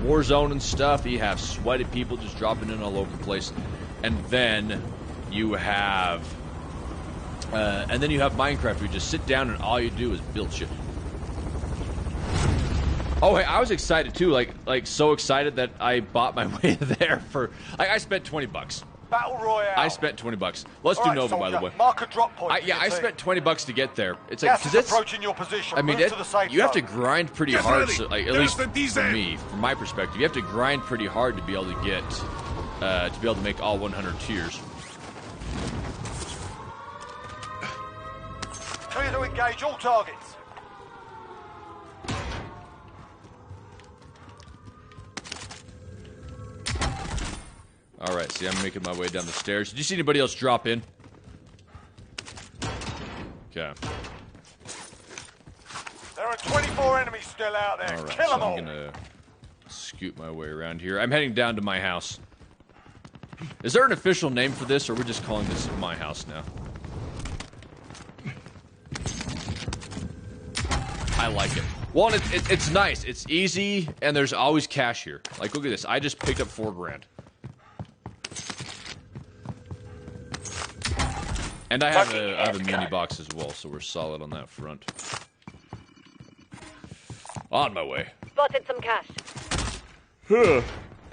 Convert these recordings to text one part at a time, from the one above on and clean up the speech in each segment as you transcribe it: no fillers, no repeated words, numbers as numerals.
Warzone and stuff. You have sweaty people just dropping in all over the place. And then you have Minecraft, where you just sit down and all you do is build shit. Oh, hey, I was excited too, like so excited that I bought my way there for, I spent $20. Battle Royale. I spent $20. Let's do Nova, by the way. Mark a drop point. I spent $20 to get there. It's like, because it's approaching your position. I mean, to the safe you have to zone. grind pretty hard. So, like, at least for me, from my perspective, you have to grind pretty hard to be able to get, to be able to make all 100 tiers. Clear to engage all targets. Alright, see, I'm making my way down the stairs. Did you see anybody else drop in? Okay. There are 24 enemies still out there. Alright, Kill so them all. I'm gonna scoot my way around here. I'm heading down to my house. Is there an official name for this, or are we just calling this my house now? I like it. Well, it's nice. It's easy, and there's always cash here. Like, look at this. I just picked up $4 grand. And I have a mini box as well, so we're solid on that front. On my way. Spotted some cash.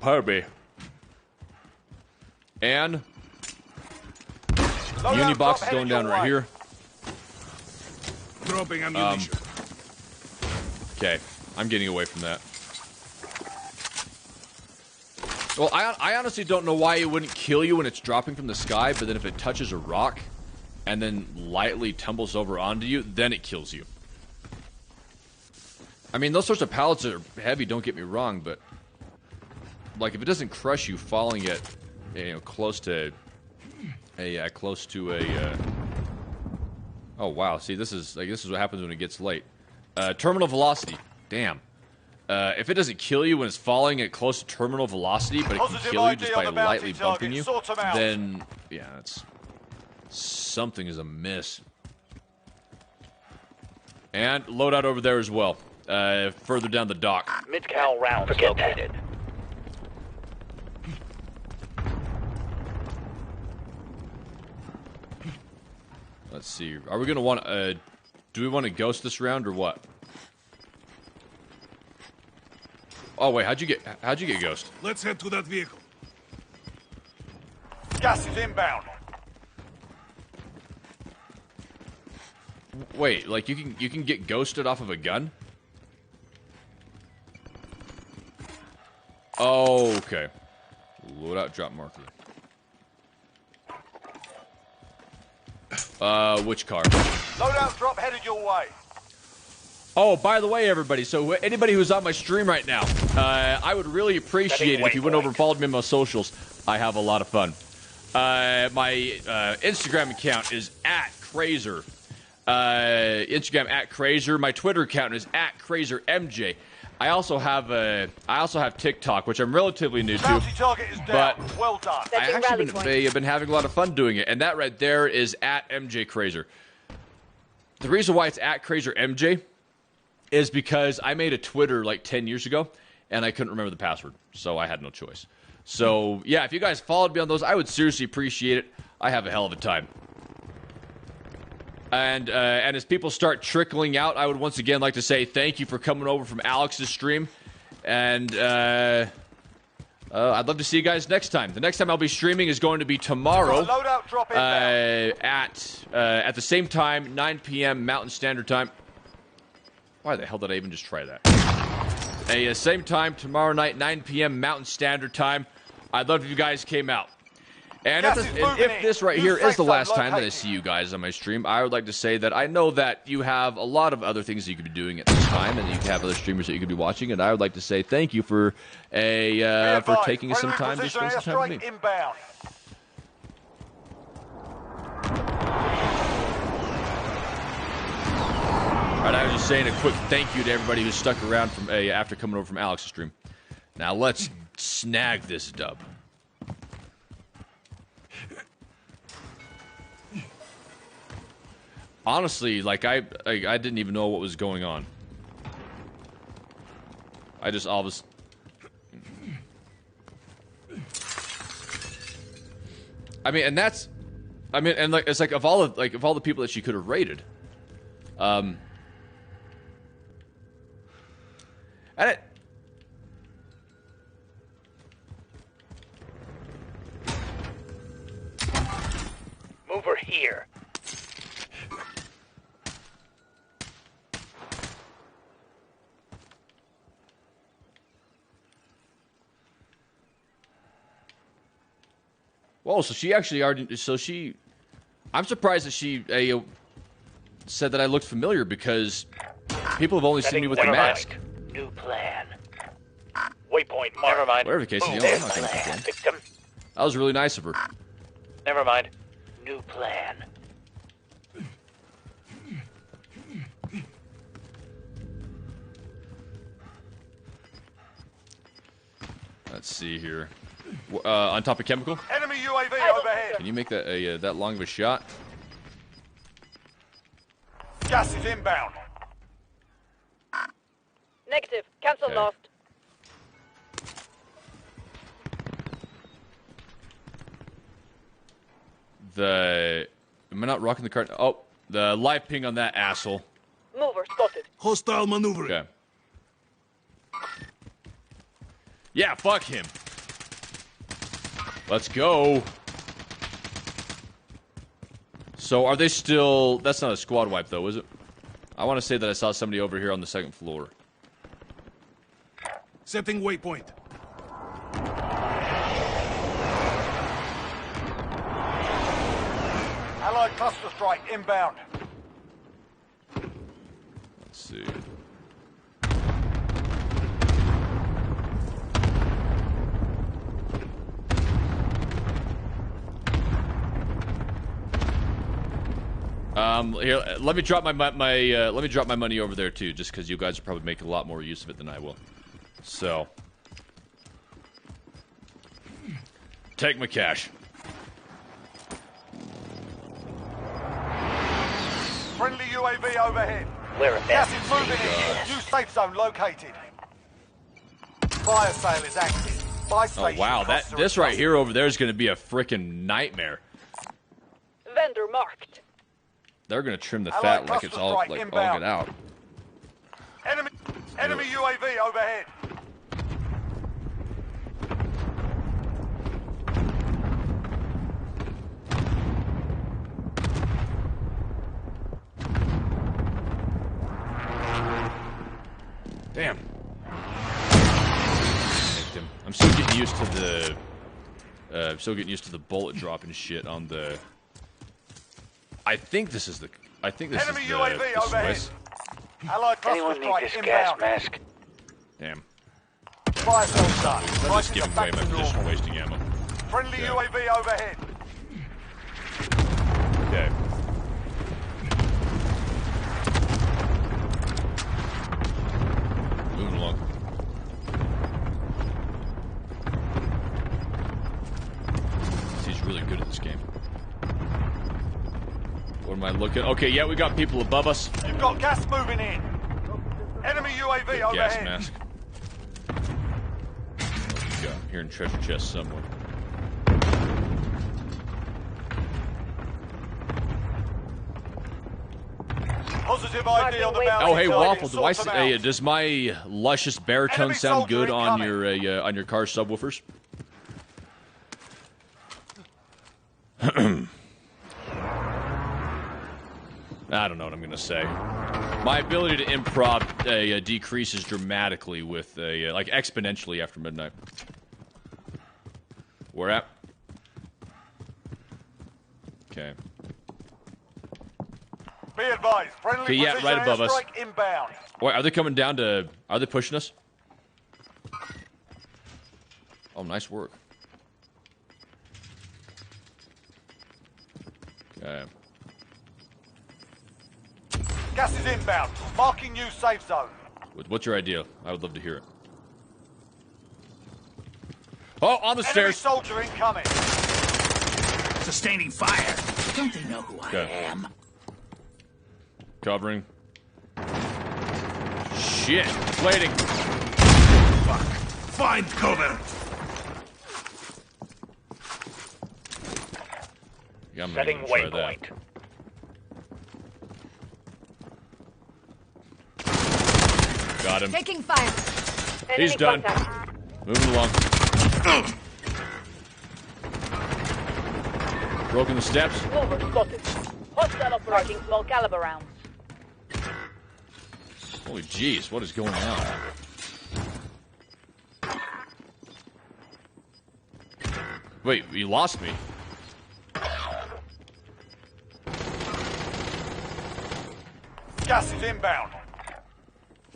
Pardon me. And uni box is going down right here. Dropping ammunition. Okay, I'm getting away from that. Well, I honestly don't know why it wouldn't kill you when it's dropping from the sky, but then if it touches a rock and then lightly tumbles over onto you, then it kills you. I mean, those sorts of pallets are heavy, don't get me wrong, but like if it doesn't crush you falling at, you know, close to a oh wow, see, this is what happens when it gets late. Terminal velocity. Damn. If it doesn't kill you when it's falling at close to terminal velocity, but it can kill you just by lightly bumping you, then yeah, it's something is amiss. And loadout over there as well. Further down the dock. Mid-cal rounds located. Let's see. Are we gonna want do we want to ghost this round or what? Oh wait, how'd you get ghost? Let's head to that vehicle. Gas is inbound. Wait, like you can get ghosted off of a gun? Oh, okay. Loadout drop marker. Which car? Loadout drop headed your way. Oh, by the way, everybody, so anybody who's on my stream right now, I would really appreciate it if you went over and followed me on my socials. I have a lot of fun. My Instagram account is @Crazer. Instagram @Crazer. My Twitter account is @CrazerMJ. I also have TikTok, which I'm relatively new to, Target is down. but Well done. I actually have been having a lot of fun doing it, and that right there is @MJCrazer. The reason why it's @CrazerMJ is because I made a Twitter like 10 years ago, and I couldn't remember the password, so I had no choice. So, yeah, if you guys followed me on those, I would seriously appreciate it. I have a hell of a time. And as people start trickling out, I would once again like to say thank you for coming over from Alex's stream. And I'd love to see you guys next time. The next time I'll be streaming is going to be tomorrow at the same time, 9 p.m. Mountain Standard Time. Why the hell did I even just try that? Same time, tomorrow night, 9 p.m. Mountain Standard Time. I'd love if you guys came out. And if this right here is the last time that I see you guys on my stream, I would like to say that I know that you have a lot of other things that you could be doing at this time, and you have other streamers that you could be watching, and I would like to say thank you for taking some time to spend some time with me. Alright, I was just saying a quick thank you to everybody who stuck around from after coming over from Alex's stream. Now let's snag this dub. Honestly, like I didn't even know what was going on. I just all of a I mean, and that's, I mean, and like it's like of all the people that she could have raided, and it. Move her here. Well, so she actually already. So she, I'm surprised that she said that I looked familiar because people have only seen me with the mask. New plan. Waypoint mark. Never mind. Whatever the case, Move. I'm not going to complain. Victim. That was really nice of her. Never mind. New plan. Let's see here. On top of chemical. Enemy UAV overhead. Can you make that that long of a shot? Gas is inbound. Negative. Cancel Okay. lost. Am I not rocking the cart? Oh, the live ping on that asshole. Mover spotted. Hostile maneuver. Okay. Yeah, fuck him. Let's go. So are they still... That's not a squad wipe, though, is it? I want to say that I saw somebody over here on the second floor. Setting waypoint. Allied cluster strike inbound. Let's see. Here, let me drop my let me drop my money over there too, just because you guys will probably make a lot more use of it than I will. So, take my cash. Friendly UAV overhead. Where a Gas mess. is moving in. New safe zone located. Fire sale is active. Buy Oh station wow, costs are this right adjusted. here over there is going to be a freaking nightmare. Vendor marked. They're going to trim the Allied fat like it's cluster all strike like all inbound. get out. Enemy UAV overhead. Damn. I'm still getting used to the. I'm still getting used to the bullet drop and shit on the. I think this is the. I think this Enemy is UAV the overhead. Swiss. Allied cluster Anyone need strike this inbound. gas mask? Damn. Fire sale done. I'm just Prices giving are away back my to position, normal. wasting ammo. Friendly Yeah. UAV overhead. Okay. Moving along. He's really good at this game. What am I looking? Okay, yeah, we got people above us. You've got gas moving in. Enemy UAV overhead. Gas mask. What we got here in treasure chest somewhere. Positive ID on the bounty Oh, hey, target. Waffle, Sort them out. does my luscious baritone Enemy sound soldier good on incoming. your car subwoofers? I don't know what I'm gonna say. My ability to improv decreases dramatically with like exponentially after midnight. Where at? Okay. Be advised, friendly Okay, yeah, precision right above us. airstrike inbound. Wait, are they coming down to? Are they pushing us? Oh, nice work. Okay. Gas is inbound. Marking new safe zone. What's your idea? I would love to hear it. Oh, on the Enemy stairs. soldier incoming. Sustaining fire. Don't they know who Okay. I am? Covering. Shit. Deflating. Fuck. Find cover. Yeah, I'm Setting not gonna try that. waypoint. Got him. Taking fire. He's Enemy done. contact. Moving along. Broken the steps. Mover spotted. Hostile operating small caliber rounds. Holy jeez, what is going on? Wait, you lost me. Gas is inbound.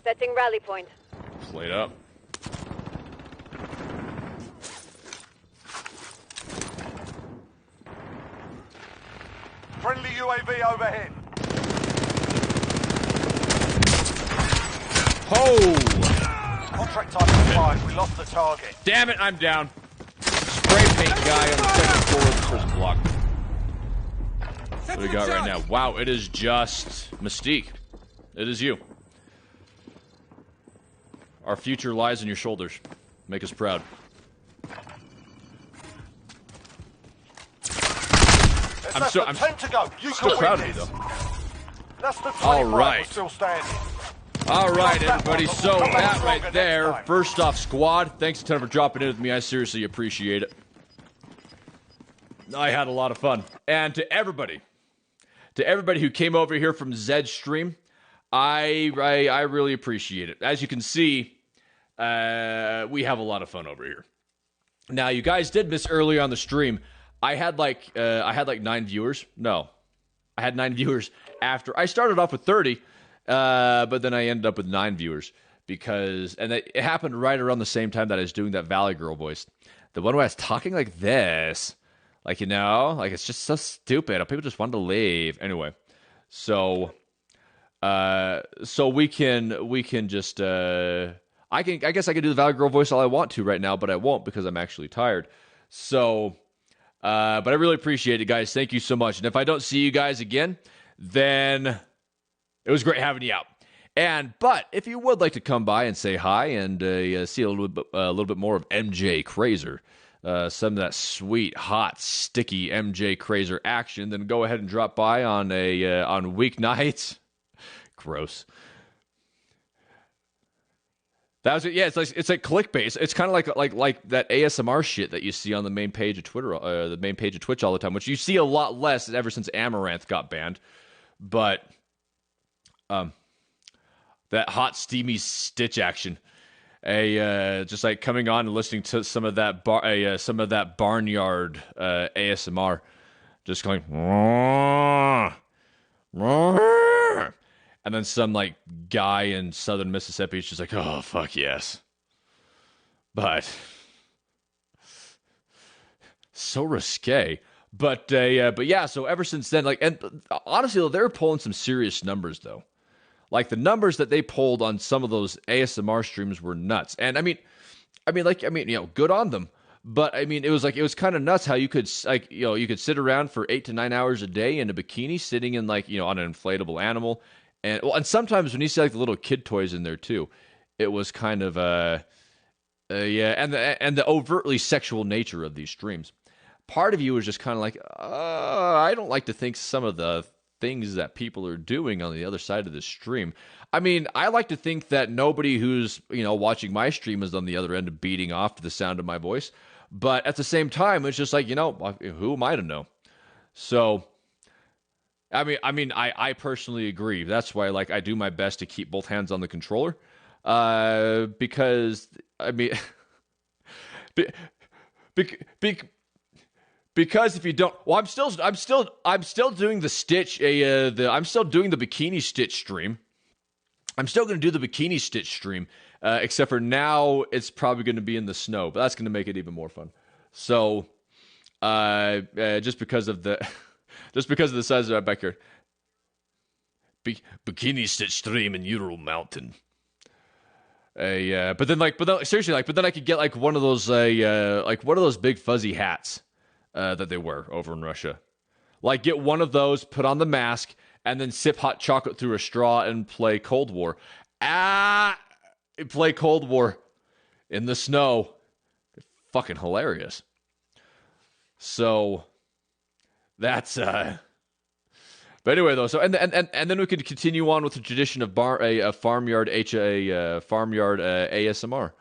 Setting rally point. Played up. Friendly UAV overhead. Oh! Contract type expired. We lost the target. Damn it, I'm down. Spray paint guy on the second floor of the prison block. What do we got right now? Wow, it is just Mystique. It is you. Our future lies in your shoulders. Make us proud. I'm Less so- than I'm 10 to go. You Still can proud win of you, this. though. That's the 20 All right. We're still standing. All right, everybody. Come So back that stronger right next there, time. first off, squad. Thanks a ton for dropping in with me. I seriously appreciate it. I had a lot of fun. And to everybody who came over here from Zed's stream, I really appreciate it. As you can see, we have a lot of fun over here. Now, you guys did miss earlier on the stream. I had like 9 viewers. No, I had 9 viewers after I started off with 30, but then I ended up with 9 viewers and it happened right around the same time that I was doing that Valley Girl voice, the one where I was talking like this, like it's just so stupid. People just wanted to leave anyway. So we can just I guess I can do the Valley Girl voice all I want to right now, but I won't because I'm actually tired. So. But I really appreciate it, guys. Thank you so much. And if I don't see you guys again, then it was great having you out. But if you would like to come by and say hi and see a little bit more of MJ Crazer, some of that sweet, hot, sticky MJ Crazer action, then go ahead and drop by on weeknights. Gross. That was it. Yeah, it's like clickbait. It's kind of like that ASMR shit that you see on the main page of Twitter, the main page of Twitch all the time, which you see a lot less ever since Amaranth got banned. But that hot steamy stitch action, just like coming on and listening to some of that barnyard ASMR, just going. And then some like guy in southern Mississippi is just like, oh fuck yes, but so risque. But yeah. So ever since then, and honestly, they were pulling some serious numbers though. Like the numbers that they pulled on some of those ASMR streams were nuts. And I mean, good on them. But I mean, it was kind of nuts how you could you could sit around for 8 to 9 hours a day in a bikini, sitting in on an inflatable animal. And sometimes when you see like the little kid toys in there too, it was kind of yeah, and the overtly sexual nature of these streams. Part of you was just kind of like, I don't like to think some of the things that people are doing on the other side of the stream. I mean, I like to think that nobody who's watching my stream is on the other end of beating off to the sound of my voice. But at the same time, it's just like who am I to know? So. I personally agree. That's why, I do my best to keep both hands on the controller, because because if you don't, well, I'm still doing the stitch. I'm still doing the bikini stitch stream. I'm still going to do the bikini stitch stream, except for now it's probably going to be in the snow, but that's going to make it even more fun. So, just because of the size of our backyard. Bikini stitch stream in Ural Mountain. But then seriously, but then I could get one of those big fuzzy hats that they wear over in Russia. Get one of those, put on the mask, and then sip hot chocolate through a straw and play Cold War. Play Cold War in the snow. Fucking hilarious. So That's But anyway, though, so and then we could continue on with the tradition of farmyard ASMR,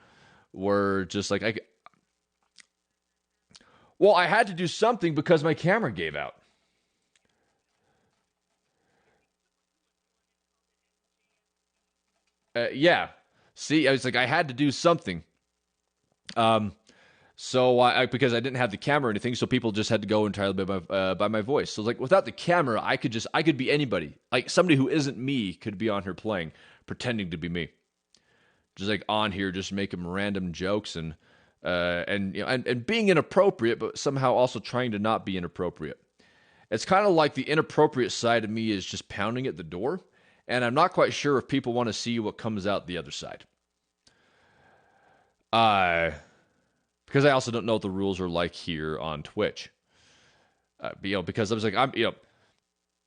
where just like I had to do something because my camera gave out. Yeah, see, I was like, I had to do something. So because I didn't have the camera or anything, so people just had to go entirely by my voice. So like without the camera, I could be anybody. Like somebody who isn't me could be on here playing, pretending to be me. Just like on here, just making random jokes and being inappropriate, but somehow also trying to not be inappropriate. It's kind of like the inappropriate side of me is just pounding at the door, and I'm not quite sure if people want to see what comes out the other side. Because I also don't know what the rules are like here on Twitch. Because I was like,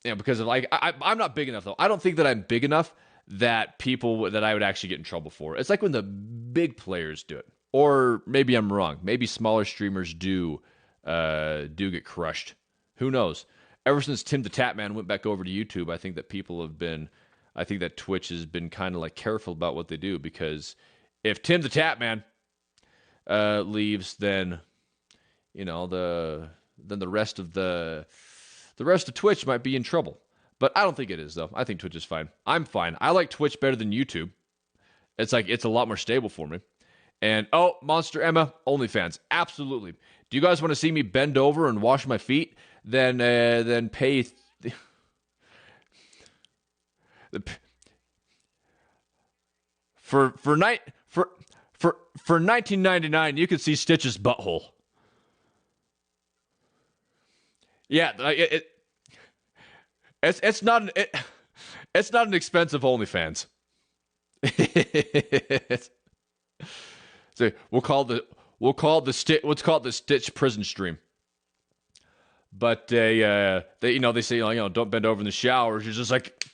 because of like, I'm not big enough though. I don't think that I'm big enough that I would actually get in trouble for. It's like when the big players do it, or maybe I'm wrong. Maybe smaller streamers do get crushed. Who knows? Ever since Tim the Tatman went back over to YouTube, I think that Twitch has been kind of like careful about what they do, because if Tim the Tatman leaves, then the rest of Twitch might be in trouble. But I don't think it is, though. I think Twitch is fine. I'm fine. I like Twitch better than YouTube. It's like it's a lot more stable for me. And Monster Emma, OnlyFans, absolutely. Do you guys want to see me bend over and wash my feet? Then pay. For $19.99, you can see Stitch's butthole. Yeah, it's not an expensive OnlyFans. So we'll call the Stitch prison stream. But they say don't bend over in the showers. You're just like,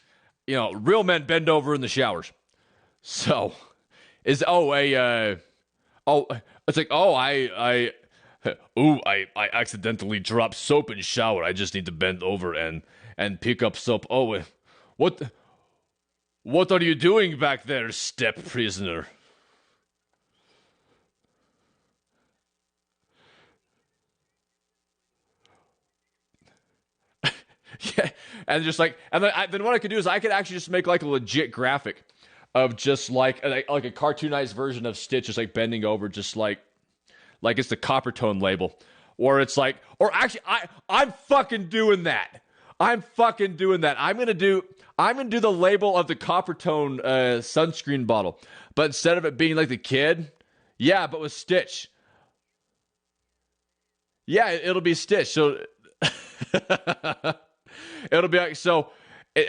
real men bend over in the showers. So it's like I accidentally dropped soap in shower. I just need to bend over and pick up soap. What are you doing back there, step prisoner? Yeah, and just like, and then what I could do is I could actually just make like a legit graphic of just like a cartoonized version of Stitch, just like bending over, just like it's the Copper Tone label, or it's like, or actually, I'm fucking doing that. I'm gonna do the label of the Copper Tone sunscreen bottle, but instead of it being like the kid, yeah, but with Stitch. Yeah, it'll be Stitch. So it'll be like so.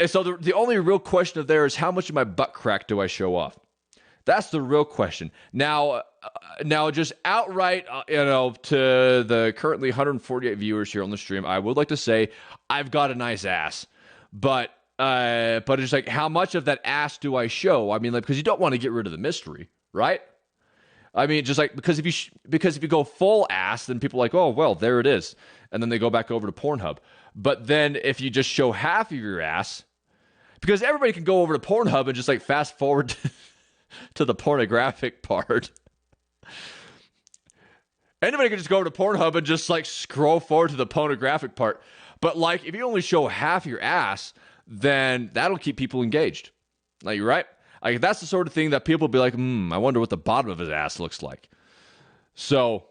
So the only real question of there is how much of my butt crack do I show off? That's the real question. Now just outright, to the currently 148 viewers here on the stream, I would like to say I've got a nice ass, but it's like, how much of that ass do I show? I mean, like, because you don't want to get rid of the mystery, right? I mean, just like, because if you go full ass, then people are like, oh, well, there it is. And then they go back over to Pornhub. But then if you just show half of your ass, because everybody can go over to Pornhub and just like fast forward to the pornographic part. Anybody can just go over to Pornhub and just like scroll forward to the pornographic part. But like, if you only show half your ass, then that'll keep people engaged. Like, you're right. Like, that's the sort of thing that people will be like, I wonder what the bottom of his ass looks like. So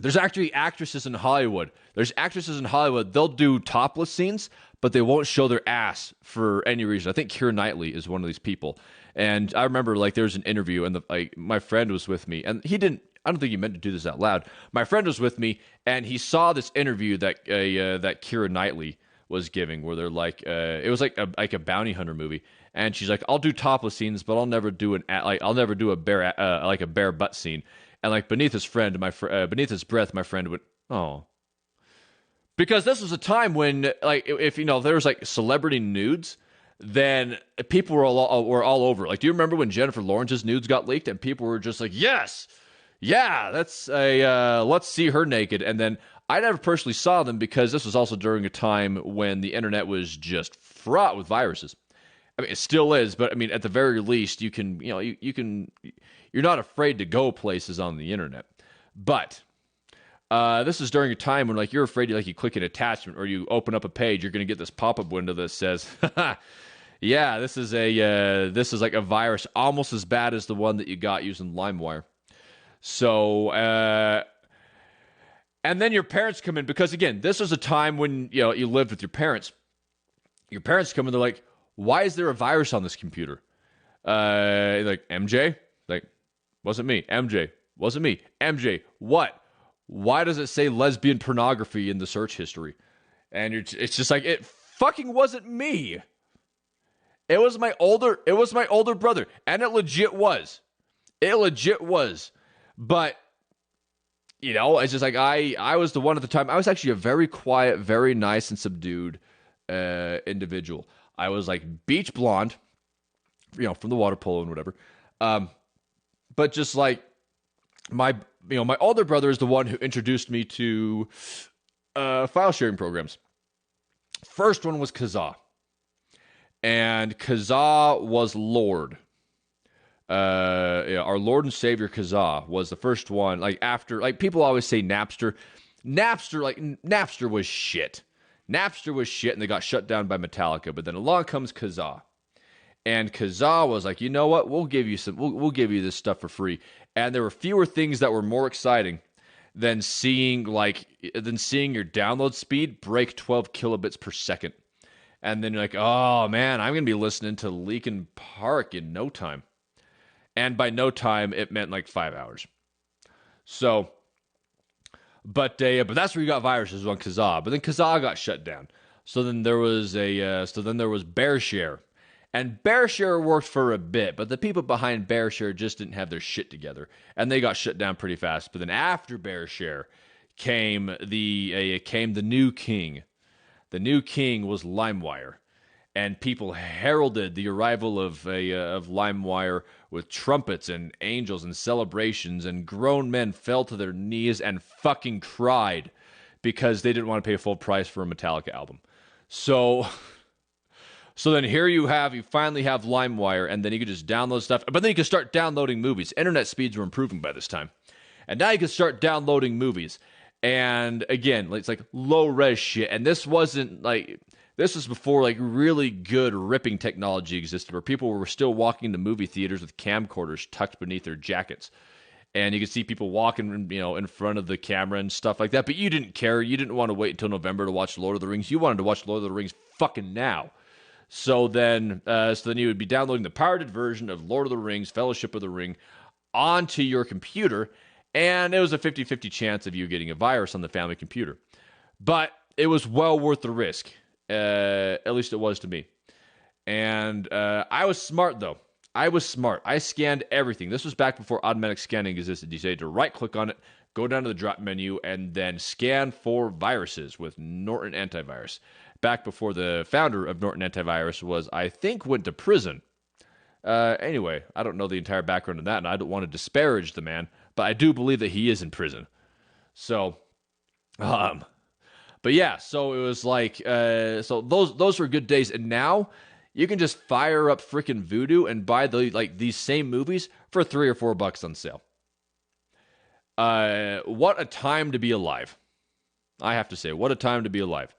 there's actually actresses in Hollywood. They'll do topless scenes, but they won't show their ass for any reason. I think Keira Knightley is one of these people. And I remember, like, there was an interview, and my friend was with me, and he didn't. I don't think he meant to do this out loud. My friend was with me, and he saw this interview that Keira Knightley was giving, where they're like, it was like a bounty hunter movie, and she's like, I'll do topless scenes, but I'll never do a bare butt scene. And like beneath his breath, my friend went, oh. Because this was a time when, like, if there was like celebrity nudes, then people were all over. Like, do you remember when Jennifer Lawrence's nudes got leaked and people were just like, yes, yeah, let's see her naked. And then I never personally saw them because this was also during a time when the internet was just fraught with viruses. I mean, it still is, but I mean, at the very least, you can, you're not afraid to go places on the internet. But this is during a time when, like, you're afraid you click an attachment or you open up a page, you're going to get this pop-up window that says, yeah, this is like a virus almost as bad as the one that you got using LimeWire. So, and then your parents come in because, again, this was a time when, you lived with your parents. Your parents come in, they're like, why is there a virus on this computer? Like, MJ? Like, wasn't me. MJ? Wasn't me. MJ? What? Why does it say lesbian pornography in the search history? And it's just like, it fucking wasn't me. It was my older brother. And it legit was. But, it's just like, I was the one at the time. I was actually a very quiet, very nice and subdued individual. I was like beach blonde, from the water polo and whatever. But just like my older brother is the one who introduced me to file sharing programs. First one was Kazaa. And Kazaa was Lord. Our Lord and Savior Kazaa was the first one. Like, after, like, people always say Napster. Napster was shit. Napster was shit, and they got shut down by Metallica. But then along comes Kazaa, and Kazaa was like, you know what? We'll give you we'll give you this stuff for free. And there were fewer things that were more exciting than seeing your download speed break 12 kilobits per second. And then you're like, oh man, I'm gonna be listening to Linkin Park in no time. And by no time, it meant like 5 hours. So. But that's where you got viruses, on Kazaa. But then Kazaa got shut down. So then there was BearShare, and BearShare worked for a bit, but the people behind BearShare just didn't have their shit together, and they got shut down pretty fast. But then after BearShare came the new king. The new king was LimeWire, and people heralded the arrival of LimeWire with trumpets and angels and celebrations, and grown men fell to their knees and fucking cried because they didn't want to pay full price for a Metallica album. So then here you finally have LimeWire, and then you can just download stuff. But then you can start downloading movies. Internet speeds were improving by this time. And now you can start downloading movies. And again, it's like low-res shit. And this wasn't like... This was before, like, really good ripping technology existed, where people were still walking to movie theaters with camcorders tucked beneath their jackets. And you could see people walking, in front of the camera and stuff like that. But you didn't care. You didn't want to wait until November to watch Lord of the Rings. You wanted to watch Lord of the Rings fucking now. So then you would be downloading the pirated version of Lord of the Rings, Fellowship of the Ring, onto your computer. And it was a 50-50 chance of you getting a virus on the family computer. But it was well worth the risk. At least it was to me. And I was smart, though. I scanned everything. This was back before automatic scanning existed. You had to right-click on it, go down to the drop menu, and then scan for viruses with Norton Antivirus. Back before the founder of Norton Antivirus went to prison. Anyway, I don't know the entire background of that, and I don't want to disparage the man, but I do believe that he is in prison. So, but yeah, so it was like, so those were good days, and now you can just fire up freaking Vudu and buy these same movies for $3 or $4 on sale. What a time to be alive! I have to say, what a time to be alive.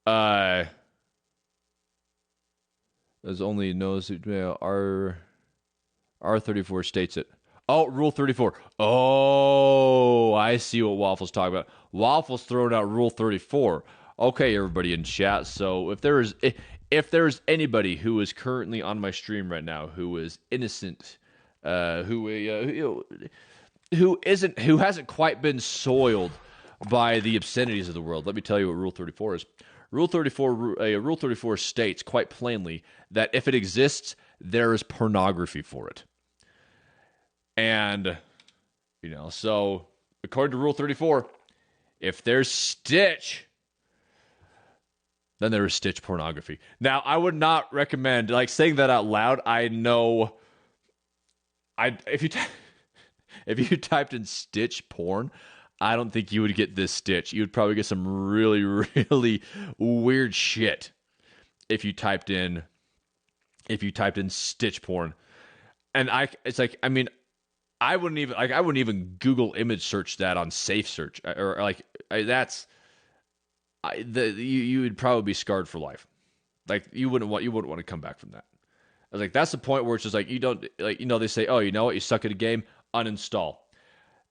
There's only R34 states it. Oh, Rule 34. Oh, I see what Waffle's talking about. Waffle's throwing out Rule 34. Okay, everybody in chat. So if there's anybody who is currently on my stream right now who is innocent, who hasn't quite been soiled by the obscenities of the world, let me tell you what Rule 34 is. Rule 34 states quite plainly that if it exists, there is pornography for it. And, so according to Rule 34, if there's Stitch, then there is Stitch pornography. Now, I would not recommend, saying that out loud, I know, if you typed in Stitch porn, I don't think you would get this Stitch. You would probably get some really, really weird shit if you typed in Stitch porn. And it's like, I mean, I wouldn't even Google image search that on Safe Search, or like you would probably be scarred for life. Like you wouldn't want to come back from that. I was like, that's the point where it's just like, you don't, like, they say, oh, you know what, you suck at a game, uninstall.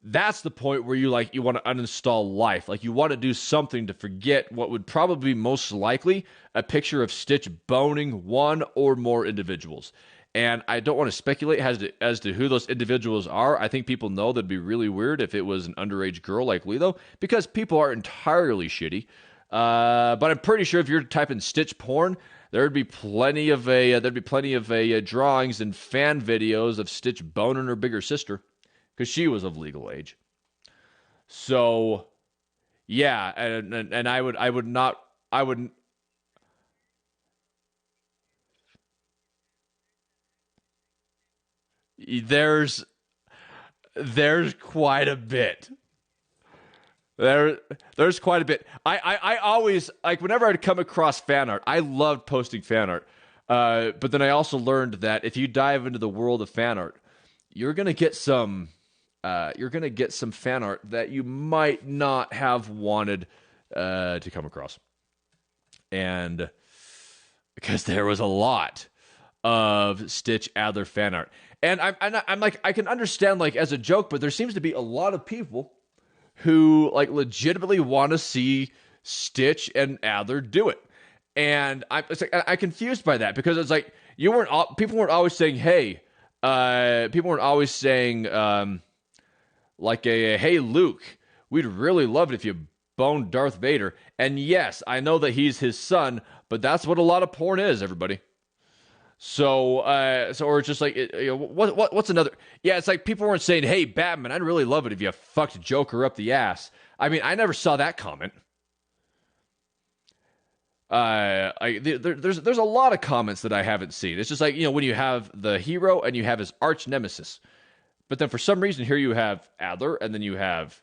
That's the point where you want to uninstall life. Like, you want to do something to forget what would probably be most likely a picture of Stitch boning one or more individuals. And I don't want to speculate as to who those individuals are. I think people know that'd be really weird if it was an underage girl like Lilo, because people are entirely shitty. But I'm pretty sure if you're typing Stitch porn, there'd be plenty of drawings and fan videos of Stitch boning her bigger sister, because she was of legal age. So, yeah, and I wouldn't. There's quite a bit. There's quite a bit. I always, like, whenever I'd come across fan art, I loved posting fan art. But then I also learned that if you dive into the world of fan art, you're gonna get some fan art that you might not have wanted to come across. And because there was a lot of Stitch Adler fan art. And I'm like, I can understand, like, as a joke, but there seems to be a lot of people who, like, legitimately want to see Stitch and Adler do it. And I'm confused by that, because it's like, people weren't always saying, hey, hey, Luke, we'd really love it if you boned Darth Vader. And yes, I know that he's his son, but that's what a lot of porn is, everybody. So or it's just like, what's another? Yeah, it's like people weren't saying, hey, Batman, I'd really love it if you fucked Joker up the ass. I mean, I never saw that comment. There's a lot of comments that I haven't seen. It's just like, when you have the hero and you have his arch nemesis, but then for some reason here you have Adler, and then you have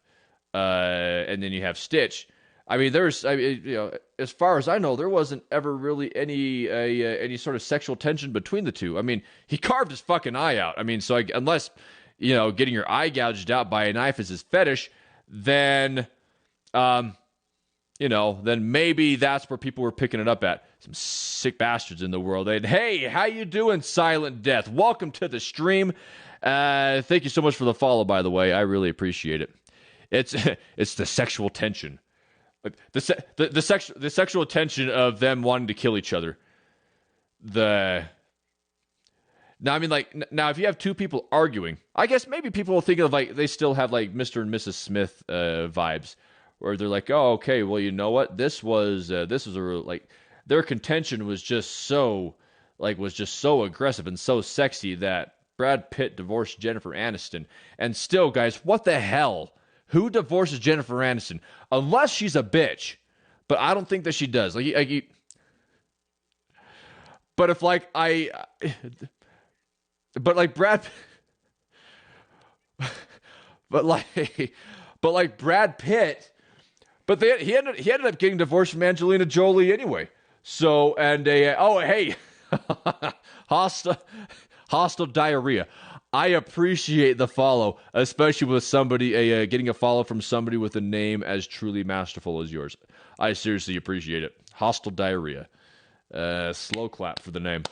Stitch. I mean, as far as I know, there wasn't ever really any sort of sexual tension between the two. I mean, he carved his fucking eye out. I mean, so unless, getting your eye gouged out by a knife is his fetish, then, then maybe that's where people were picking it up at. Some sick bastards in the world. And hey, how you doing, Silent Death? Welcome to the stream. Thank you so much for the follow, by the way. I really appreciate it. It's the sexual tension. Like the sexual tension of them wanting to kill each other. Now, I mean, like, now if you have two people arguing, I guess maybe people will think of, like, they still have, like, Mr. and Mrs. Smith vibes, where they're like, oh, okay, well, you know what? This was their contention was just so aggressive and so sexy that Brad Pitt divorced Jennifer Aniston. And still, guys, what the hell? Who divorces Jennifer Aniston? Unless she's a bitch. But I don't think that she does. But if, like, but like Brad, but like Brad Pitt, but he ended up getting divorced from Angelina Jolie anyway. So, and hey, hostile diarrhea. I appreciate the follow, especially with somebody getting a follow from somebody with a name as truly masterful as yours. I seriously appreciate it. Hostile diarrhea. Slow clap for the name.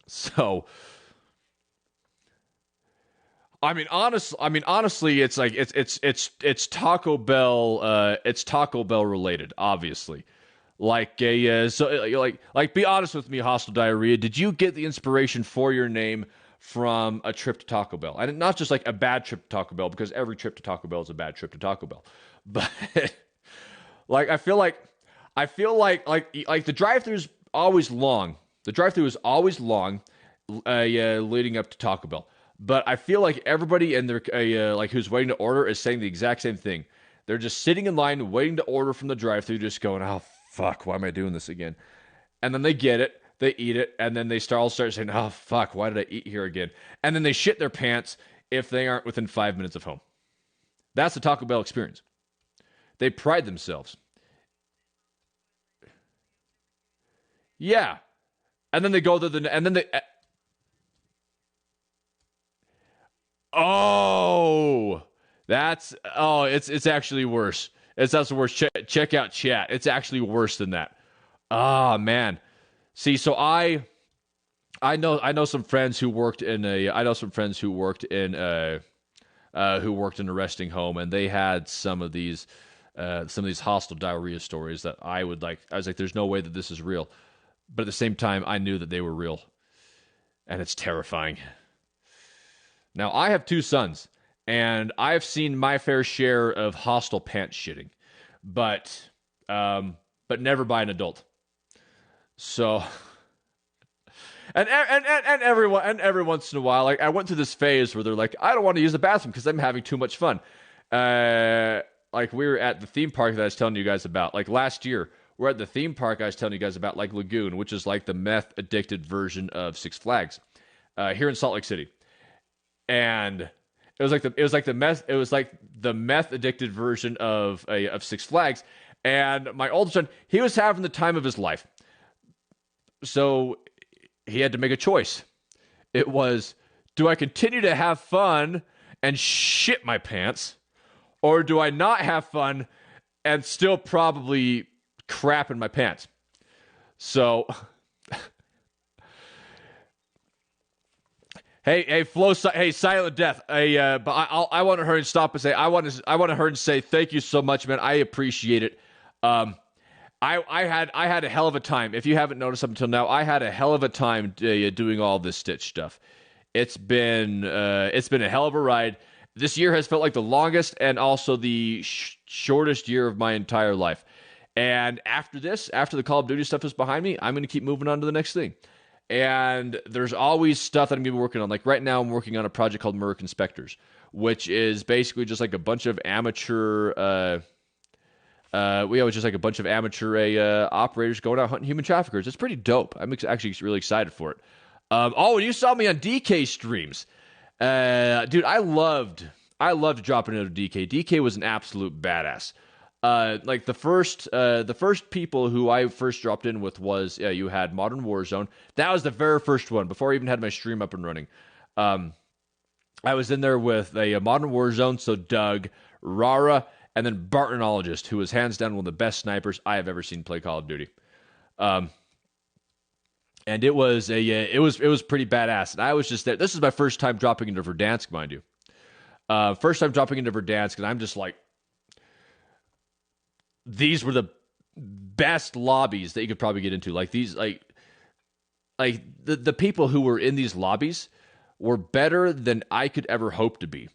So, I mean, honestly, it's like it's Taco Bell. It's Taco Bell related, obviously. Like be honest with me, Hostile Diarrhea. Did you get the inspiration for your name from a trip to Taco Bell? And not just like a bad trip to Taco Bell, because every trip to Taco Bell is a bad trip to Taco Bell. But like I feel like the drive-thru's always long. The drive-thru is always long, leading up to Taco Bell. But I feel like everybody in their like who's waiting to order is saying the exact same thing. They're just sitting in line waiting to order from the drive-thru, just going, "Oh fuck, why am I doing this again?" And then they get it. They eat it, and then they start saying, "Oh, fuck, why did I eat here again?" And then they shit their pants if they aren't within 5 minutes of home. That's the Taco Bell experience. They pride themselves. Yeah. And then they go to the, and then they, oh, it's actually worse. That's worse. Check out chat. It's actually worse than that. Ah, man. See, so I know some friends who worked in who worked in a resting home, and they had some of these hostile diarrhea stories that I was like, there's no way that this is real. But at the same time, I knew that they were real. And it's terrifying. Now, I have 2 sons, and I've seen my fair share of hostile pants shitting, but never by an adult. So, and every once in a while, like I went through this phase where they're like, I don't want to use the bathroom because I'm having too much fun. Like we were at the theme park that I was telling you guys about. Like last year, we're at the theme park I was telling you guys about, like Lagoon, which is like the meth addicted version of Six Flags, here in Salt Lake City. And it was like the meth addicted version of Six Flags. And my oldest son, he was having the time of his life. So he had to make a choice. It was, do I continue to have fun and shit my pants, or do I not have fun and still probably crap in my pants? So, hey, Silent Death. But I want to her and stop and say I want to her and say thank you so much, man. I appreciate it. I had a hell of a time. If you haven't noticed up until now, I had a hell of a time doing all this Stitch stuff. It's been a hell of a ride. This year has felt like the longest and also the shortest year of my entire life. And after the Call of Duty stuff is behind me, I'm going to keep moving on to the next thing. And there's always stuff that I'm going to be working on. Like right now, I'm working on a project called Merc Inspectors, which is basically just like a bunch of amateur operators going out hunting human traffickers. It's pretty dope. I'm actually really excited for it. And you saw me on DK streams. Dude, I loved dropping into DK. DK was an absolute badass. Like the first people who I first dropped in with was, you had Modern Warzone. That was the very first one before I even had my stream up and running. I was in there with a Modern Warzone, so Doug, Rara, and then Bartonologist, who was hands down one of the best snipers I have ever seen play Call of Duty. And it was pretty badass. And I was just there. This is my first time dropping into Verdansk, mind you. First time dropping into Verdansk, and I'm just like, these were the best lobbies that you could probably get into. Like these, like the people who were in these lobbies were better than I could ever hope to be.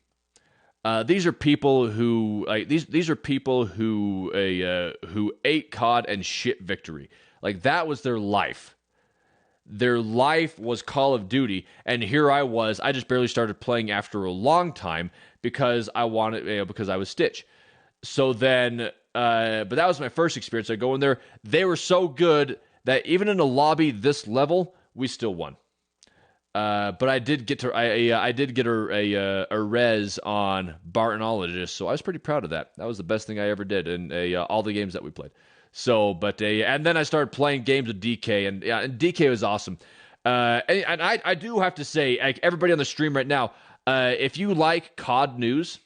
These are people who who ate COD and shit victory. Like that was their life. Their life was Call of Duty, and here I was. I just barely started playing after a long time because I was Stitch. So then, but that was my first experience. I go in there. They were so good that even in a lobby this level, we still won. But I did get a res on Bartonologist, so I was pretty proud of that. That was the best thing I ever did in all the games that we played. So, and then I started playing games with DK, and DK was awesome. And I do have to say, like, everybody on the stream right now, if you like COD news,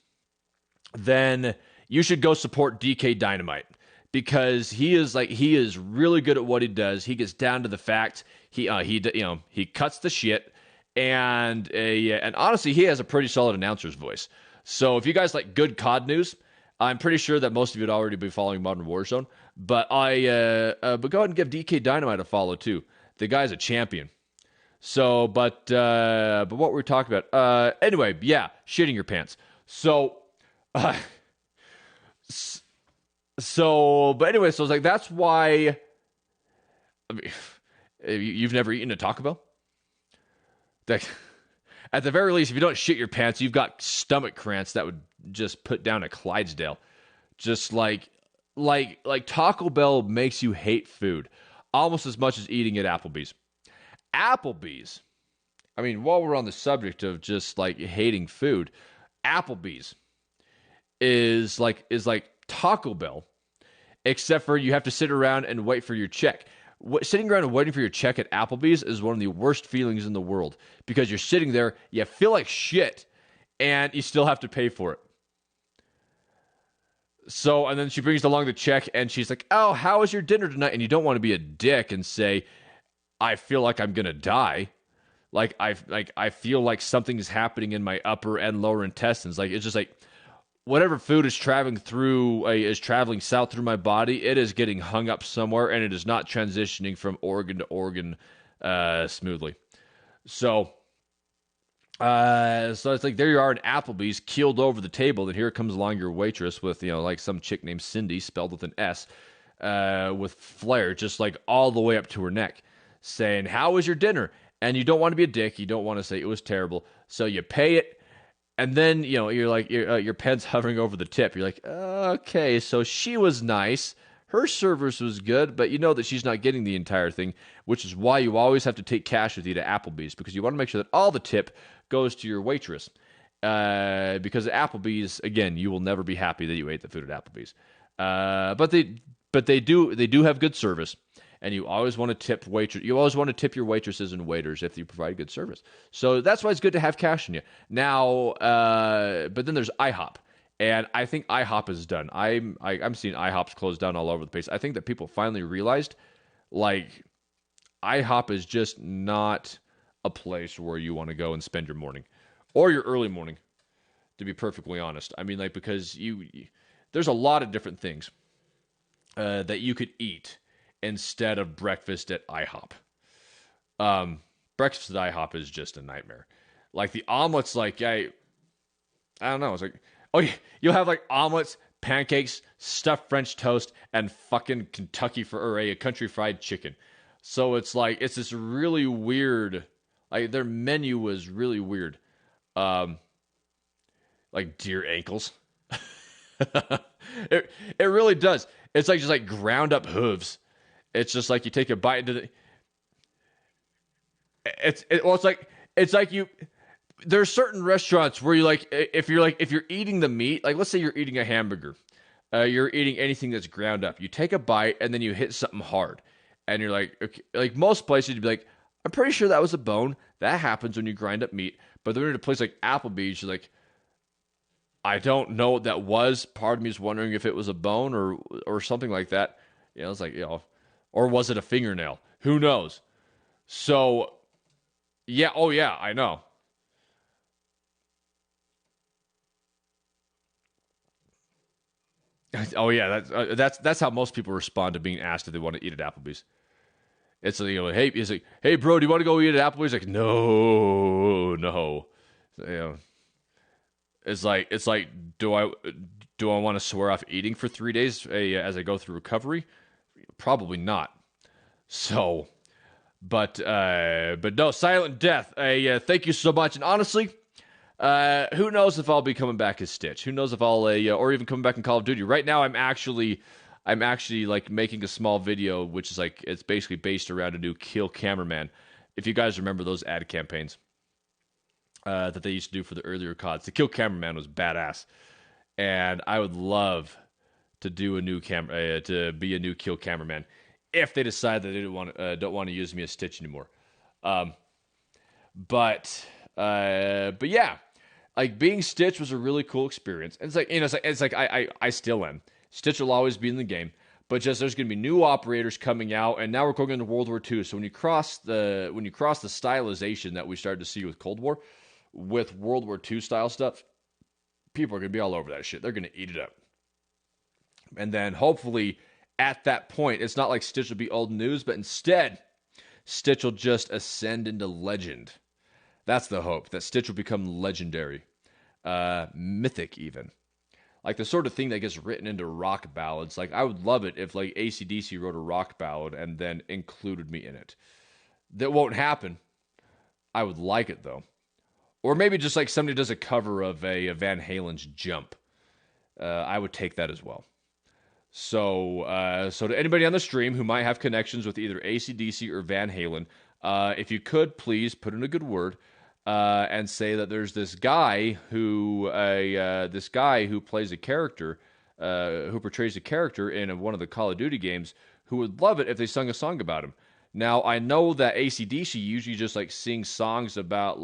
then you should go support DK Dynamite, because he is really good at what he does. He gets down to the facts. He cuts the shit, and honestly, he has a pretty solid announcer's voice. So if you guys like good COD news, I'm pretty sure that most of you would already be following Modern Warzone. But go ahead and give DK Dynamite a follow too. The guy's a champion. So, but what were we talking about? Anyway, yeah, shitting your pants. So, but anyway, so it's like, that's why. I mean, you've never eaten a Taco Bell? At the very least, if you don't shit your pants, you've got stomach cramps that would just put down a Clydesdale. Just like Taco Bell makes you hate food almost as much as eating at Applebee's. Applebee's, I mean, while we're on the subject of just like hating food, Applebee's is like Taco Bell, except for you have to sit around and wait for your check. Sitting around and waiting for your check at Applebee's is one of the worst feelings in the world because you're sitting there, you feel like shit, and you still have to pay for it. So, and then she brings along the check, and she's like, "Oh, how was your dinner tonight?" And you don't want to be a dick and say, "I feel like I'm gonna die." I feel like something is happening in my upper and lower intestines. Like it's just like whatever food is traveling south through my body, it is getting hung up somewhere, and it is not transitioning from organ to organ smoothly. So it's like there you are in Applebee's, keeled over the table, and here comes along your waitress with like some chick named Cindy, spelled with an S, with flair, just like all the way up to her neck, saying, "How was your dinner?" And you don't want to be a dick. You don't want to say it was terrible. So you pay it, and then you're like your pen's hovering over the tip. You're like, okay, so she was nice. Her service was good, but you know that she's not getting the entire thing, which is why you always have to take cash with you to Applebee's, because you want to make sure that all the tip goes to your waitress. Because at Applebee's, again, you will never be happy that you ate the food at Applebee's. But they do have good service. And you always want to tip You always want to tip your waitresses and waiters if you provide good service. So that's why it's good to have cash in you. Now, but then there's IHOP, and I think IHOP is done. I'm seeing IHOPs closed down all over the place. I think that people finally realized, like, IHOP is just not a place where you want to go and spend your morning or your early morning. To be perfectly honest, I mean, like, because there's a lot of different things that you could eat instead of breakfast at IHOP. Breakfast at IHOP is just a nightmare. Like the omelets, like I don't know. It's like, oh yeah, you'll have like omelets, pancakes, stuffed French toast, and fucking country fried chicken. So it's like it's this really weird. Like their menu was really weird. Like deer ankles. It really does. It's like just like ground up hooves. It's just like you take a bite into the. It's like you. There's certain restaurants where you like if you're eating the meat, like let's say you're eating a hamburger, you're eating anything that's ground up. You take a bite and then you hit something hard, and you're like, okay, like most places you'd be like, I'm pretty sure that was a bone. That happens when you grind up meat. But then in a place like Applebee's, you're like, I don't know what that was. Part of me is wondering if it was a bone or something like that. It's like or was it a fingernail? Who knows? So, yeah. Oh, yeah. I know. Oh, yeah. That's how most people respond to being asked if they want to eat at Applebee's. It's like, hey, bro, do you want to go eat at Applebee's? Like, no. So, it's like, do I want to swear off eating for 3 days as I go through recovery? Probably not. So, but no, Silent Death. Thank you so much. And honestly, who knows if I'll be coming back as Stitch? Who knows if I'll or even coming back in Call of Duty? Right now, I'm actually like making a small video, which is like it's basically based around a new Kill Cameraman. If you guys remember those ad campaigns that they used to do for the earlier CODs, the Kill Cameraman was badass, and I would love to do a new to be a new Kill Cameraman if they decide that they don't want to use me as Stitch anymore. But yeah, like being Stitch was a really cool experience. And it's like I still am. Stitch will always be in the game, but just there's going to be new operators coming out, and now we're going into World War II. So when you cross the stylization that we started to see with Cold War, with World War II style stuff, people are going to be all over that shit. They're going to eat it up. And then hopefully at that point, it's not like Stitch will be old news, but instead, Stitch will just ascend into legend. That's the hope, that Stitch will become legendary. Mythic even. Like the sort of thing that gets written into rock ballads. Like I would love it if like AC/DC wrote a rock ballad and then included me in it. That won't happen. I would like it though. Or maybe just like somebody does a cover of a Van Halen's Jump. I would take that as well. So to anybody on the stream who might have connections with either AC/DC or Van Halen, if you could please put in a good word and say that there's this guy who plays a character, who portrays a character in one of the Call of Duty games, who would love it if they sung a song about him. Now, I know that AC/DC usually just like sing songs about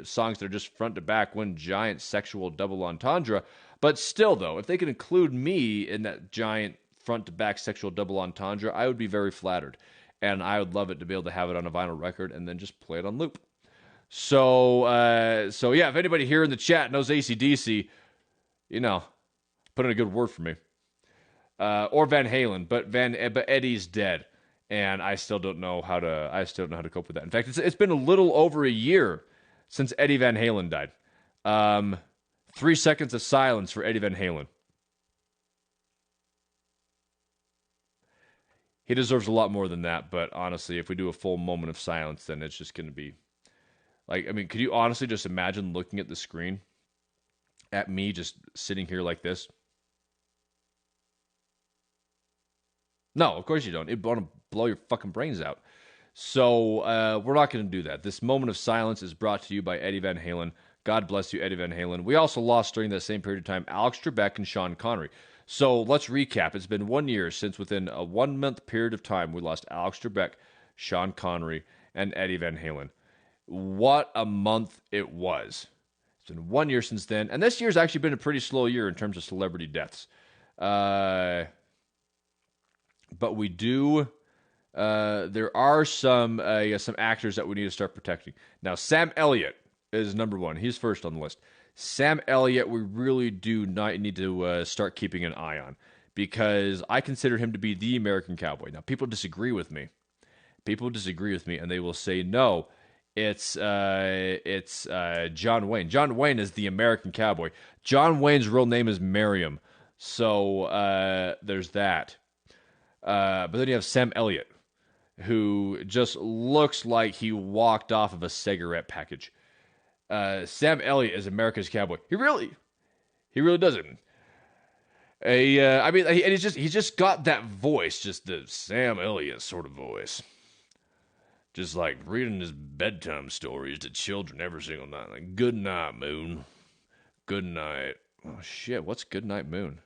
songs that are just front to back, one giant sexual double entendre. But still, though, if they could include me in that giant front to back sexual double entendre, I would be very flattered. And I would love it to be able to have it on a vinyl record and then just play it on loop. So yeah, if anybody here in the chat knows AC/DC, put in a good word for me. Or Van Halen, but Eddie's dead. And I still don't know how to cope with that. In fact, it's been a little over a year since Eddie Van Halen died. 3 seconds of silence for Eddie Van Halen. He deserves a lot more than that, but honestly, if we do a full moment of silence, then it's just going to be could you honestly just imagine looking at the screen at me just sitting here like this? No, of course you don't. It'd want to blow your fucking brains out. So we're not going to do that. This moment of silence is brought to you by Eddie Van Halen. God bless you, Eddie Van Halen. We also lost during that same period of time Alex Trebek and Sean Connery. So let's recap. It's been 1 year since within a 1 month period of time we lost Alex Trebek, Sean Connery, and Eddie Van Halen. What a month it was. It's been 1 year since then. And this year's actually been a pretty slow year in terms of celebrity deaths. But we do... there are some actors that we need to start protecting. Now, Sam Elliott is number one. He's first on the list. Sam Elliott, we really do not need to start keeping an eye on, because I consider him to be the American cowboy. Now, people disagree with me. And they will say, no, it's John Wayne. John Wayne is the American cowboy. John Wayne's real name is Merriam. So there's that. But then you have Sam Elliott, who just looks like he walked off of a cigarette package. Sam Elliott is America's cowboy. He really doesn't. And he's just got that voice, just the Sam Elliott sort of voice. Just like reading his bedtime stories to children every single night. Like, good night, Moon. Good night. Oh, shit, what's Good Night, Moon?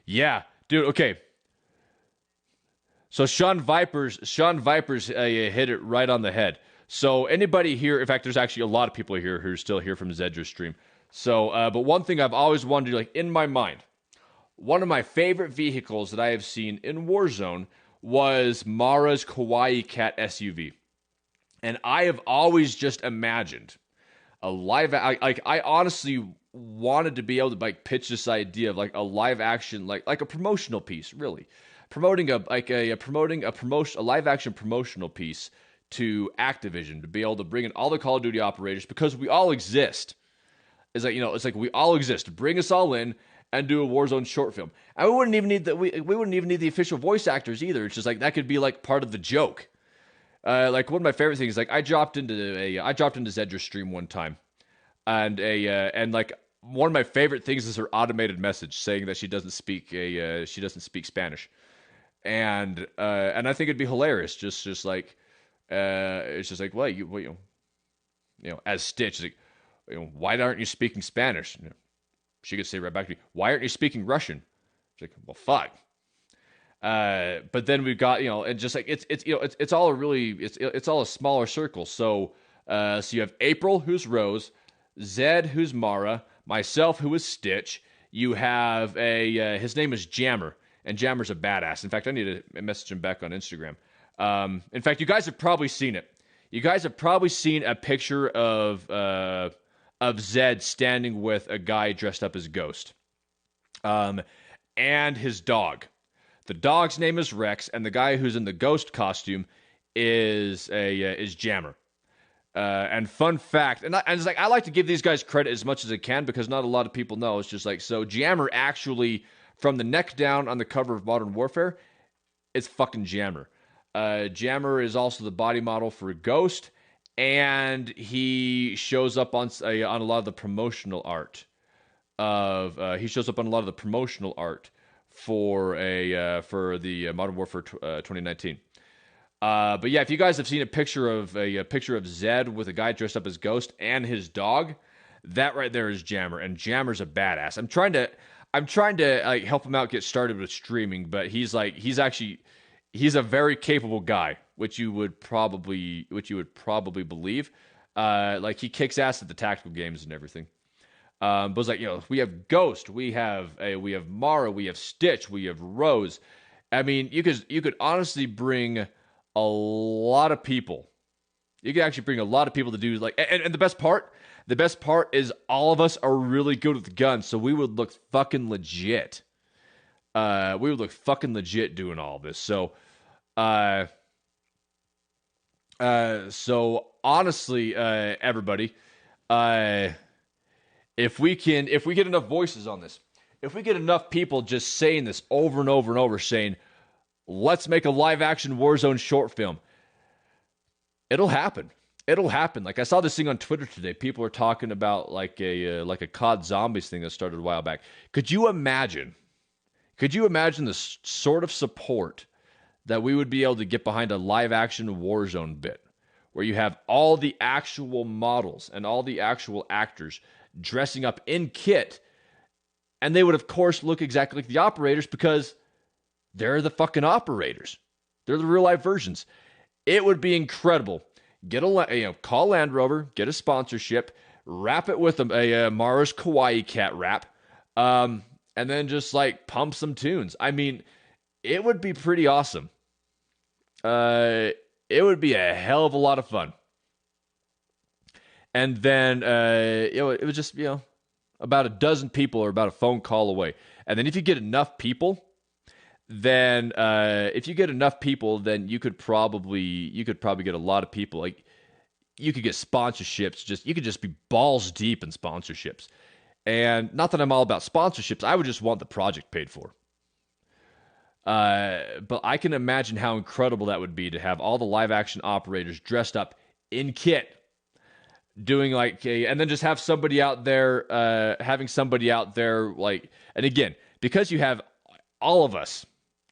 Yeah, dude, okay. So Sean Vipers hit it right on the head. So anybody here, in fact, there's actually a lot of people here who are still here from Zedra stream. So, but one thing I've always wanted to, like, in my mind, one of my favorite vehicles that I have seen in Warzone was Mara's Kawaii Cat SUV. And I have always just imagined a I honestly wanted to be able to like pitch this idea of like a live action, like a promotional piece, really. Promoting a live action promotional piece to Activision to be able to bring in all the Call of Duty operators, because we all exist. It's like we all exist. Bring us all in and do a Warzone short film. And we wouldn't even need we wouldn't even need the official voice actors either. It's just like that could be like part of the joke. Like one of my favorite things, like I dropped into Zedra's stream one time, and like one of my favorite things is her automated message saying that she doesn't speak Spanish, and I think it'd be hilarious. Just like it's just like, well, you know, as Stitch, like, why aren't you speaking Spanish? She could say right back to me, why aren't you speaking Russian? She's like, well, fuck. But then we've got, and just like it's all a smaller circle. So you have April, who's Rose, Zed, who's Mara, myself, who is Stitch. You have his name is Jammer, and Jammer's a badass. In fact, I need to message him back on Instagram. In fact, you guys have probably seen it. You guys have probably seen a picture of Zed standing with a guy dressed up as Ghost, and his dog. The dog's name is Rex, and the guy who's in the Ghost costume is Jammer. And fun fact, and it's like I like to give these guys credit as much as I can because not a lot of people know. It's just like, so Jammer actually, from the neck down on the cover of Modern Warfare, it's fucking Jammer. Jammer is also the body model for Ghost, and he shows up on a lot of the promotional art for the Modern Warfare 2019. But yeah, if you guys have seen a picture of Zed with a guy dressed up as Ghost and his dog, that right there is Jammer, and Jammer's a badass. I'm trying to like help him out get started with streaming, but he's a very capable guy, which you would probably believe. Like he kicks ass at the tactical games and everything. But it's like, we have Ghost, we have Mara, we have Stitch, we have Rose. I mean, you could honestly bring a lot of people. You could actually bring a lot of people to do like, and the best part is all of us are really good with guns, so we would look fucking legit. Doing all this. So honestly, everybody, if we get enough voices on this, if we get enough people just saying this over and over and over, saying, let's make a live action Warzone short film, it'll happen. It'll happen. Like I saw this thing on Twitter today. People are talking about like a COD Zombies thing that started a while back. Could you imagine the sort of support that we would be able to get behind a live action Warzone bit, where you have all the actual models and all the actual actors dressing up in kit, and they would of course look exactly like the operators because they're the fucking operators. They're the real life versions. It would be incredible. Call Land Rover, get a sponsorship, wrap it with a Mara's Kawaii Cat rap, and then just like pump some tunes. I mean, it would be pretty awesome. It would be a hell of a lot of fun. And then it would just about a dozen people are about a phone call away. And then if you get enough people, then you could probably get a lot of people. Like you could get sponsorships. You could just be balls deep in sponsorships. And not that I'm all about sponsorships, I would just want the project paid for. But I can imagine how incredible that would be to have all the live action operators dressed up in kit, doing and then just have somebody out there, like, and again, because you have all of us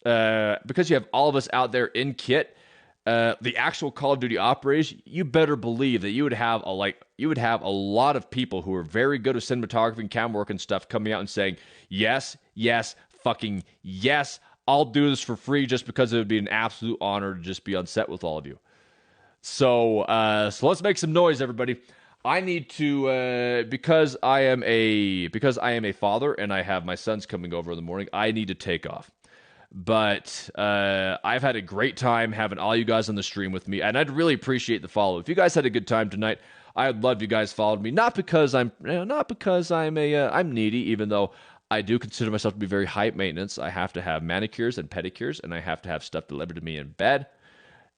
out there in kit, the actual Call of Duty operators, you better believe that you would have a lot of people who are very good at cinematography and camera work and stuff coming out and saying, yes, fucking yes, I'll do this for free just because it would be an absolute honor to just be on set with all of you. So let's make some noise, everybody. I need to because I am a father and I have my sons coming over in the morning. I need to take off. But I've had a great time having all you guys on the stream with me, and I'd really appreciate the follow. If you guys had a good time tonight, I'd love you guys followed me. Not because I'm needy, even though I do consider myself to be very high maintenance. I have to have manicures and pedicures, and I have to have stuff delivered to me in bed.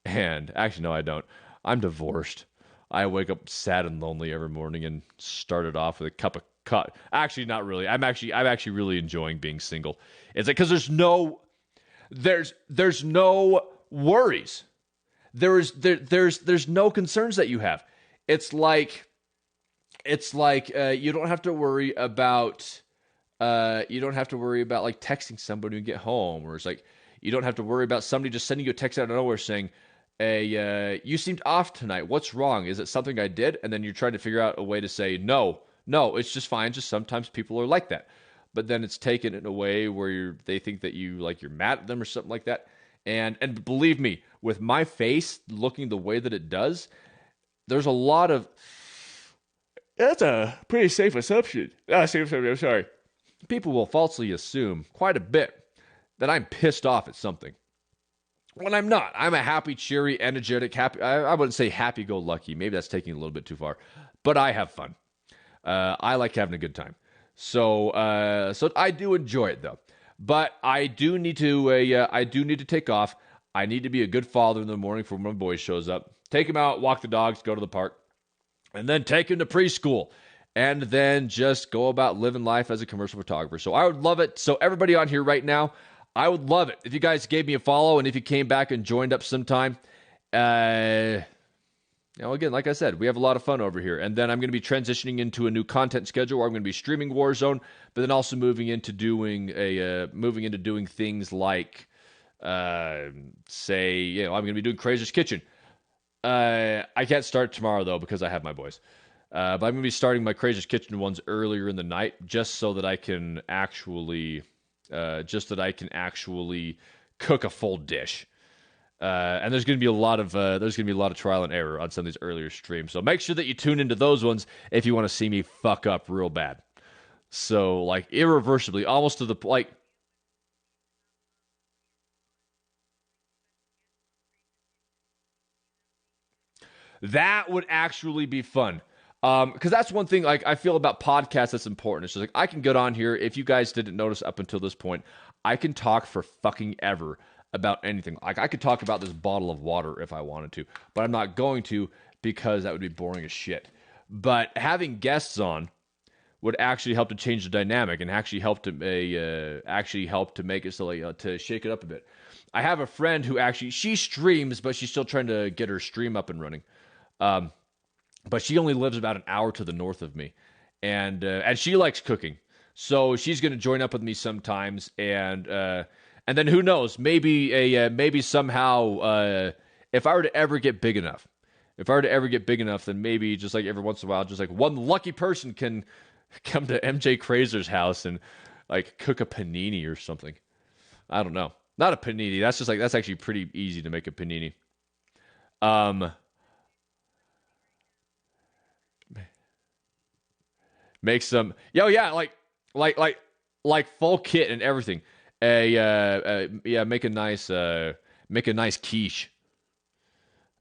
And actually, no, I don't. I'm divorced. I wake up sad and lonely every morning and start it off with a cup of coffee. Actually, not really. I'm actually really enjoying being single. It's like because there's no worries. There's no concerns that you have. It's like you don't have to worry about like texting somebody when you get home, or it's like you don't have to worry about somebody just sending you a text out of nowhere saying, "Hey, you seemed off tonight. What's wrong? Is it something I did?" And then you're trying to figure out a way to say, "No, it's just fine. Just sometimes people are like that." But then it's taken in a way where they think that you're mad at them or something like that. And believe me, with my face looking the way that it does, there's a lot of... That's a pretty safe assumption. I'm sorry. People will falsely assume quite a bit that I'm pissed off at something. When I'm not. I'm a happy, cheery, energetic, happy... I wouldn't say happy-go-lucky. Maybe that's taking it a little bit too far. But I have fun. I like having a good time. So I do enjoy it though, but I do need to take off. I need to be a good father in the morning for when my boy shows up. Take him out, walk the dogs, go to the park, and then take him to preschool, and then just go about living life as a commercial photographer. So I would love it. So everybody on here right now, I would love it if you guys gave me a follow, and if you came back and joined up sometime. Again, like I said, we have a lot of fun over here. And then I'm going to be transitioning into a new content schedule where I'm going to be streaming Warzone, but then also moving into doing things like say, I'm going to be doing Crazer's Kitchen. I can't start tomorrow though because I have my boys. But I'm going to be starting my Crazer's Kitchen ones earlier in the night, just so that I can actually, cook a full dish. And there's going to be a lot of trial and error on some of these earlier streams. So make sure that you tune into those ones if you want to see me fuck up real bad. So like irreversibly, almost to the like. That would actually be fun. Because that's one thing like I feel about podcasts that's important. It's just like I can get on here. If you guys didn't notice up until this point, I can talk for fucking ever about anything. Like I could talk about this bottle of water if I wanted to, but I'm not going to because that would be boring as shit. But having guests on would actually help to change the dynamic and actually help to make it so like, to shake it up a bit. I have a friend who she streams, but she's still trying to get her stream up and running. But she only lives about an hour to the north of me, and she likes cooking, so she's going to join up with me sometimes, and then who knows, maybe somehow, if I were to ever get big enough, then maybe just like every once in a while, just like one lucky person can come to MJ Crazer's house and like cook a panini or something. I don't know, not a panini. That's actually pretty easy to make a panini. Make some, like full kit and everything. Make a nice quiche,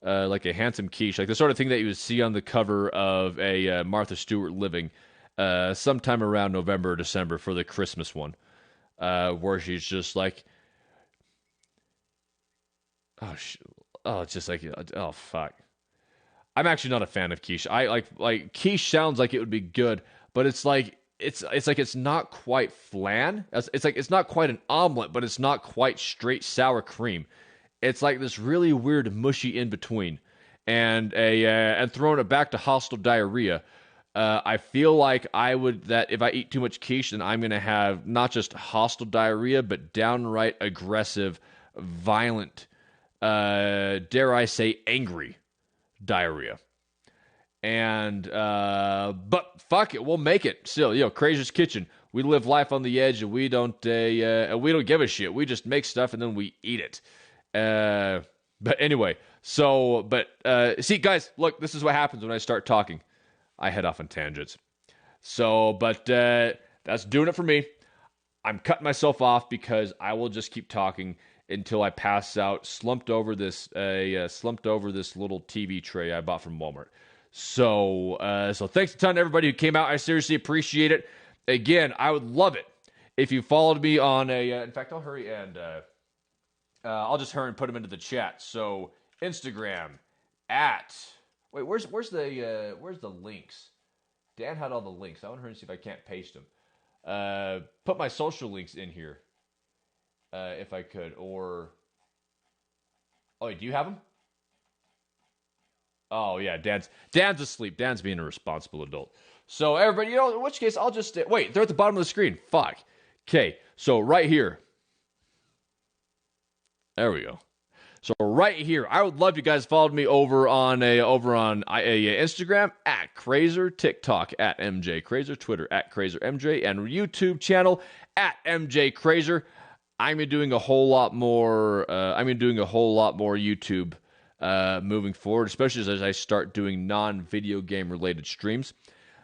like a handsome quiche, like the sort of thing that you would see on the cover of a Martha Stewart Living, sometime around November or December for the Christmas one, where she's just like, it's just like, oh fuck. I'm actually not a fan of quiche. I like quiche sounds like it would be good. But it's like it's not quite flan. It's not quite an omelet, but it's not quite straight sour cream. It's like this really weird mushy in between, and throwing it back to hostile diarrhea. I feel like that if I eat too much quiche, then I'm gonna have not just hostile diarrhea, but downright aggressive, violent, dare I say, angry diarrhea. And but fuck it, we'll make it. Still, Crazer's Kitchen. We live life on the edge, and we don't give a shit. We just make stuff and then we eat it. But anyway, see, guys, look, this is what happens when I start talking. I head off on tangents. So, but that's doing it for me. I'm cutting myself off because I will just keep talking until I pass out, slumped over this little TV tray I bought from Walmart. So thanks a ton to everybody who came out. I seriously appreciate it. Again, I would love it if you followed me on in fact, I'll hurry and I'll just hurry and put them into the chat. So Instagram where's the links? Dan had all the links. I want to hurry and see if I can't paste them. Put my social links in here, if I could. Or do you have them? Oh, yeah, Dan's asleep. Dan's being a responsible adult. So, everybody, in which case, I'll just... wait, they're at the bottom of the screen. Fuck. Okay, so right here. There we go. So right here, I would love you guys followed me over on Instagram at Crazer, TikTok at MJ Crazer, Twitter at Crazer MJ, and YouTube channel at MJ Crazer. I'm doing a whole lot more YouTube moving forward, especially as I start doing non-video game related streams.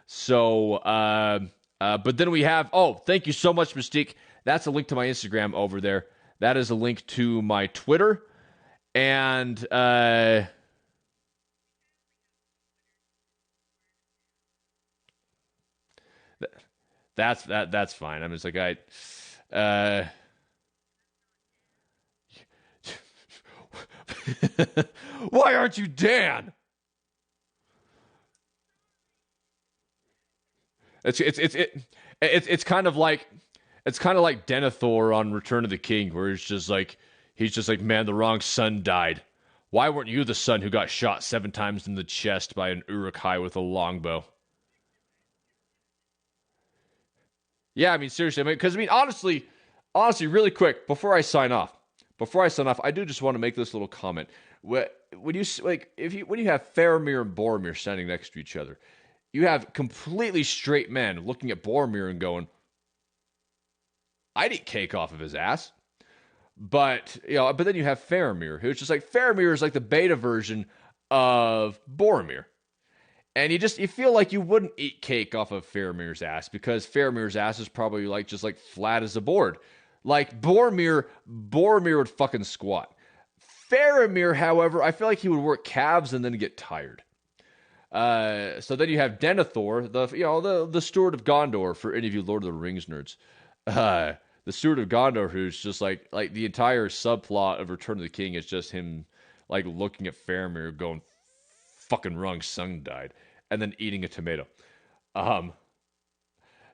So, but then we have, thank you so much, Mystique. That's a link to my Instagram over there. That is a link to my Twitter. And, that's fine. I'm just like, why aren't you Dan? It's kind of like Denethor on Return of the King, where he's just like, man, the wrong son died. Why weren't you the son who got shot 7 times in the chest by an Uruk-hai with a longbow? Yeah, I mean, seriously, honestly, really quick, before I sign off, before I sign off, I do just want to make this little comment. When you have Faramir and Boromir standing next to each other, you have completely straight men looking at Boromir and going, "I'd eat cake off of his ass." But then you have Faramir, who's just like, Faramir is like the beta version of Boromir. And you feel like you wouldn't eat cake off of Faramir's ass, because Faramir's ass is probably just flat as a board. Like Boromir would fucking squat. Faramir, however, I feel like he would work calves and then get tired. So then you have Denethor, the Steward of Gondor, for any of you Lord of the Rings nerds. The Steward of Gondor, who's just like the entire subplot of Return of the King is just him looking at Faramir going, "Fucking wrong son died," and then eating a tomato.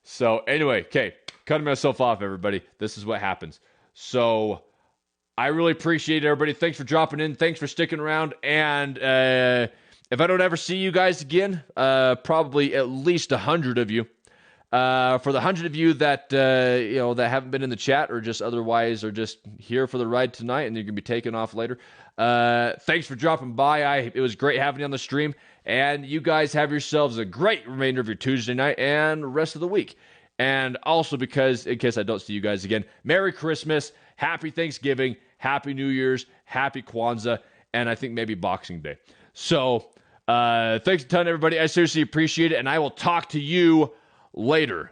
So anyway, okay, cutting myself off, everybody. This is what happens. So I really appreciate it, everybody. Thanks for dropping in. Thanks for sticking around. And if I don't ever see you guys again, probably at least 100 of you. For the 100 of you that that haven't been in the chat or just otherwise are just here for the ride tonight and you're gonna be taking off later, thanks for dropping by. It was great having you on the stream, and you guys have yourselves a great remainder of your Tuesday night and rest of the week. And also, because in case I don't see you guys again, Merry Christmas, Happy Thanksgiving, Happy New Year's, Happy Kwanzaa, and I think maybe Boxing Day. So thanks a ton, everybody. I seriously appreciate it, and I will talk to you later.